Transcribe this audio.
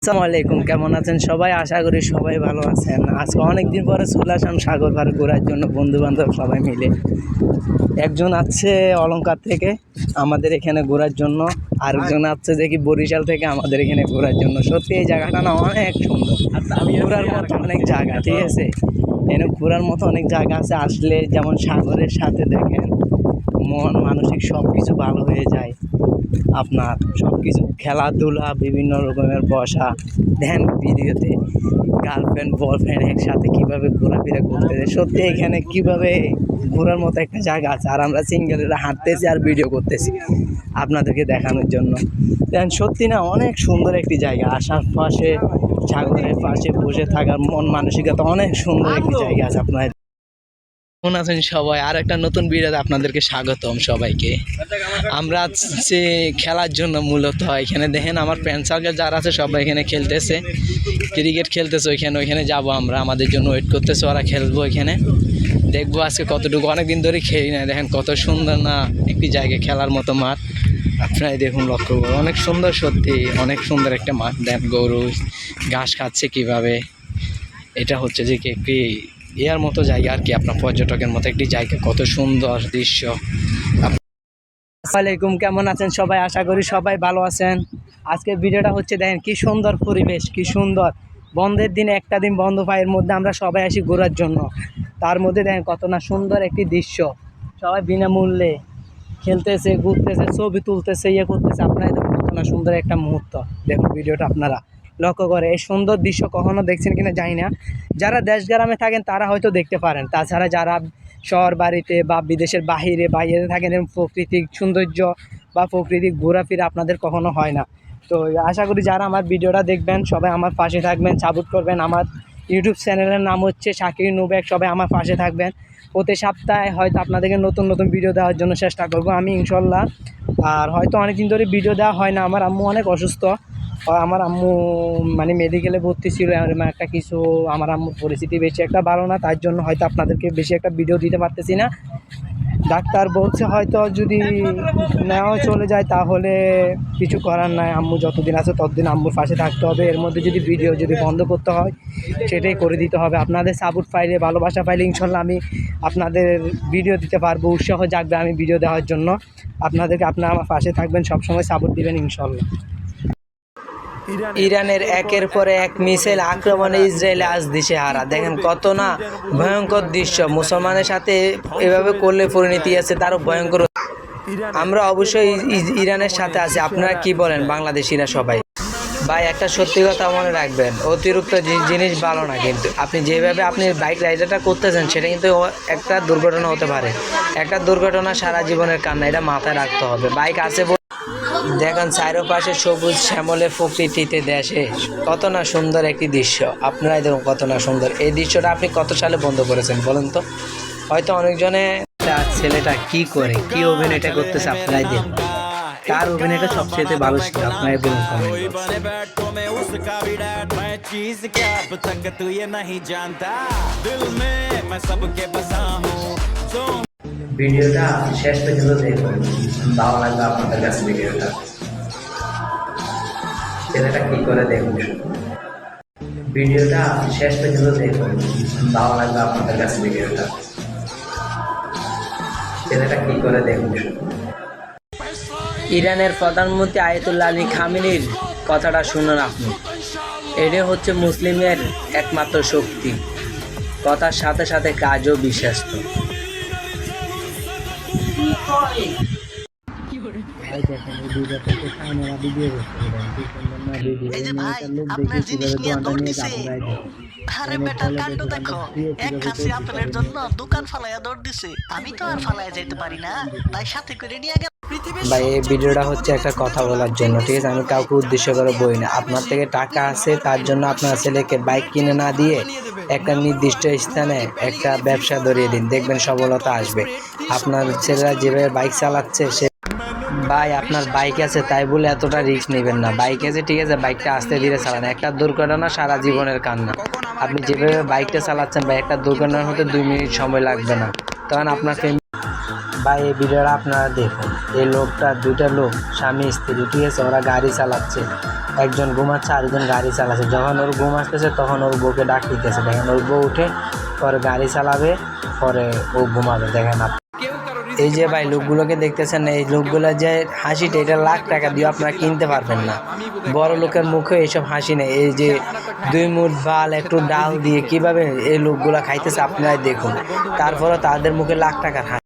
আসসালামু আলাইকুম, কেমন আছেন সবাই? আশা করি সবাই ভালো আছেন। আজকে অনেকদিন পরে চলে আসলাম সাগর পাড়ে ঘোরার জন্য, বন্ধু বান্ধব সবাই মিলে। একজন আছে অলংকার থেকে আমাদের এখানে ঘোরার জন্য, আরেকজন আছে দেখি বরিশাল থেকে আমাদের এখানে ঘোরার জন্য। সত্যি এই জায়গাটা না অনেক সুন্দর, ঘোরার মতো অনেক জায়গা, ঠিক আছে? এখানে ঘোরার মতো অনেক জায়গা আছে। আসলে যেমন সাগরের সাথে দেখেন মন মানসিক সব কিছু ভালো হয়ে যায়। আপনার সব কিছু খেলাধুলা, বিভিন্ন রকমের বসা, ধ্যান, ভিডিওতে গার্লফ্রেন্ড বয়ফ্রেন্ড একসাথে কীভাবে ঘোরাফেরা করতেছে। সত্যি এখানে কীভাবে ঘোরার মতো একটা জায়গা আছে, আর আমরা সিঙ্গেলরা হাঁটতেছি আর ভিডিও করতেছি আপনাদেরকে দেখানোর জন্য। দেন সত্যি না অনেক সুন্দর একটি জায়গা, আসার পাশে সাগরের পাশে বসে থাকার মন মানসিকতা অনেক সুন্দর একটি জায়গা আছে। আপনার কেমন আছেন সবাই? আর একটা নতুন ভিডিওতে আপনাদেরকে স্বাগতম সবাইকে। আমরা আছি খেলার জন্য, মূলত এখানে দেখেন আমার ফ্রেন্ড সার্কেল যারা আছে সবাই এখানে খেলতেছে, ক্রিকেট খেলতেছে। ওইখানে যাবো আমরা, আমাদের জন্য ওয়েট করতেছে, ওরা খেলবো এখানে, দেখবো আজকে কতটুকু। অনেকদিন ধরে খেলি না, দেখেন কত সুন্দর না একটি জায়গা, খেলার মতো মাঠ। আপনারাই দেখুন, লক্ষ্য করুন, অনেক সুন্দর, সত্যি অনেক সুন্দর একটা মাঠ। দেন গরু ঘাস খাচ্ছে কিভাবে, এটা হচ্ছে যে কি একটি ইয়ার মতো জায়গা আর কি, আপনার পর্যটকের মতো একটি জায়গা, কত সুন্দর দৃশ্য। আসসালামাইকুম, কেমন আছেন সবাই? আশা করি সবাই ভালো আছেন। আজকের ভিডিওটা হচ্ছে দেখেন কি সুন্দর পরিবেশ, কি সুন্দর। বন্ধের দিনে একটা দিন বন্ধ পাই, এর মধ্যে আমরা সবাই আসি ঘোরার জন্য। তার মধ্যে দেখেন কত না সুন্দর একটি দৃশ্য, সবাই বিনামূল্যে খেলতেছে, ঘুরতেছে, ছবি তুলতেছে, ইয়ে করতেছে। আপনারা দেখুন কত না সুন্দর একটা মুহূর্ত। দেখুন ভিডিওটা আপনারা লক্ষ্য করে, এই সুন্দর দৃশ্য কখনো দেখছেন কিনা জানি না। যারা দেশ গ্রামে থাকেন তারা হয়তো দেখতে পারেন, তাছাড়া যারা শহর বাড়িতে বা বিদেশের বাইরে থাকেন, এরকম প্রাকৃতিক সৌন্দর্য বা প্রাকৃতিক ঘোরাফেরা আপনাদের কখনো হয় না। তো আশা করি যারা আমার ভিডিওটা দেখবেন সবাই আমার পাশে থাকবেন, সাপোর্ট করবেন। আমার ইউটিউব চ্যানেলের নাম হচ্ছে শাকির নুবেক। সবাই আমার পাশে থাকবেন। প্রতি সপ্তাহে হয়তো আপনাদেরকে নতুন নতুন ভিডিও দেওয়ার জন্য চেষ্টা করব আমি, ইনশাল্লাহ। আর হয়তো অনেকদিন ধরে ভিডিও দেওয়া হয় না, আমার আম্মু অনেক অসুস্থ। আমার আম্মু মানে মেডিকেলে ভর্তি ছিল, একটা কিছু, আমার আম্মুর পরিস্থিতি বেশি একটা ভালো না, তার জন্য হয়তো আপনাদেরকে বেশি একটা ভিডিও দিতে পারতেছি না। ডাক্তার বলছে হয়তো যদি নেওয়া চলে যায় তাহলে কিছু করার নাই, আম্মু যতদিন আছে ততদিন আম্মুর পাশে থাকতে হবে। এর মধ্যে যদি ভিডিও বন্ধ করতে হয় সেটাই করে দিতে হবে। আপনাদের সাপোর্ট পাইলে, ভালোবাসা পাইলে ইনশাল্লাহ আমি আপনাদের ভিডিও দিতে পারবো, উৎসাহ জাগবে আমি ভিডিও দেওয়ার জন্য। আপনারা আমার পাশে থাকবেন, সবসময় সাপোর্ট দিবেন ইনশাল্লাহ। ইরানের একের পর এক মিসাইল আক্রমণে ইসরায়েল আজ দিশেহারা। দেখেন কত না ভয়ঙ্কর দৃশ্য। মুসলমানের সাথে এভাবে করলে পরিণতি আছে তারও ভয়ঙ্কর। আমরা অবশ্যই ইরানের সাথে আছি। আপনারা কি বলেন বাংলাদেশিরা সবাই? ভাই একটা সত্যি কথা মনে রাখবেন, অতিরিক্ত জিনিস ভালো না। কিন্তু আপনি যেভাবে আপনি বাইক রাইডারটা করতেছেন সেটা কিন্তু একটা দুর্ঘটনা হতে পারে। একটা দুর্ঘটনা সারা জীবনের কান্না, এটা মাথায় রাখতে হবে। বাইক আছে দেখেন চারপাশে সবুজ শ্যামলে প্রকৃতিতে দেশে কত না সুন্দর একটি দৃশ্য। আপনারাই দেখুন কত না সুন্দর এই দৃশ্যটা। আপনি কত সালে বন্ধ করেছেন বলেন তো? হয়তো অনেকজনে ছেলেটা কি করে, কি অভিনয়টা করতেছে, আপনারাই দেখুন কার অভিনয়টা সবচেয়ে ভালো ছিল, আপনারাই বলুন কমেন্ট। ভিডিওটা শেষ পর্যন্ত দেখুন, ভালো লাগবে আপনাদের কাছে ভিডিওটা। ছেলেটা কি করে দেখুন, ভিডিওটা শেষ পর্যন্ত দেখুন, ভালো লাগবে আপনাদের কাছে ভিডিওটা। ছেলেটা কি করে দেখুন। ইরানের প্রধানমন্ত্রী আয়াতুল্লাহ আলী খামেনির কথাটা শুনুন আপনি। এটাই হচ্ছে মুসলিমের একমাত্র শক্তি, কথার সাথে সাথে কাজও বিশ্বাস্ত। এই যে ভাই, আপনার জিনিস নিয়ে দৌড় দিছে। আরে বেটার কাণ্ড দেখো, এক খাসি আপেলের জন্য দোকান ফালাইয়া দৌড় দিছে। আমি তো আর ফালাইয়া যাইতে পারি না, তাই সাথে করে নিয়ে গেল। ভাই এই ভিডিওটা হচ্ছে একটা কথা বলার জন্য, ঠিক আছে? আমি কাউকে উদ্দেশ্য করে বলি না। আপনার থেকে টাকা আছে তার জন্য আপনার ছেলেকে বাইক কিনে না দিয়ে একটা নির্দিষ্ট স্থানে একটা ব্যবসা ধরিয়ে দিন, দেখবেন সফলতা আসবে। আপনার ছেলেরা যেভাবে বাইক চালাচ্ছে, সে ভাই আপনার বাইক আছে তাই বলে এতটা রিস্ক নেবেন না। বাইক আছে ঠিক আছে, বাইকটা আস্তে ধীরে চালান। একটা দুর্ঘটনা সারা জীবনের কান্না। আপনি যেভাবে বাইকটা চালাচ্ছেন ভাই, একটা দুর্ঘটনার হতে 2 মিনিট সময় লাগবে না, তখন আপনার ভাই এই ভিডিওটা আপনারা দেখুন। এই লোকটা, দুইটা লোক স্বামী স্ত্রী, ঠিক আছে, ওরা গাড়ি চালাচ্ছে, একজন ঘুমাচ্ছে আরেকজন গাড়ি চালাচ্ছে। যখন ওর ঘুম আসতেছে তখন ওর বউকে ডাক দিতেছে। দেখেন ওর বউ উঠে পরে গাড়ি চালাবে, পরে ও ঘুমাবে। দেখেন এই যে ভাই লোকগুলোকে দেখতেছেন, এই লোকগুলো যে হাসিটা, এটা লাখ টাকা দিয়ে আপনারা কিনতে পারবেন না। বড় লোকের মুখে এইসব হাসি নেই। এই যে 2 মুঠ ভাল একটু ডাল দিয়ে কিভাবে এই লোকগুলা খাইতেছে আপনারাই দেখুন। তারপরে তাদের মুখে লাখ টাকার হাসি।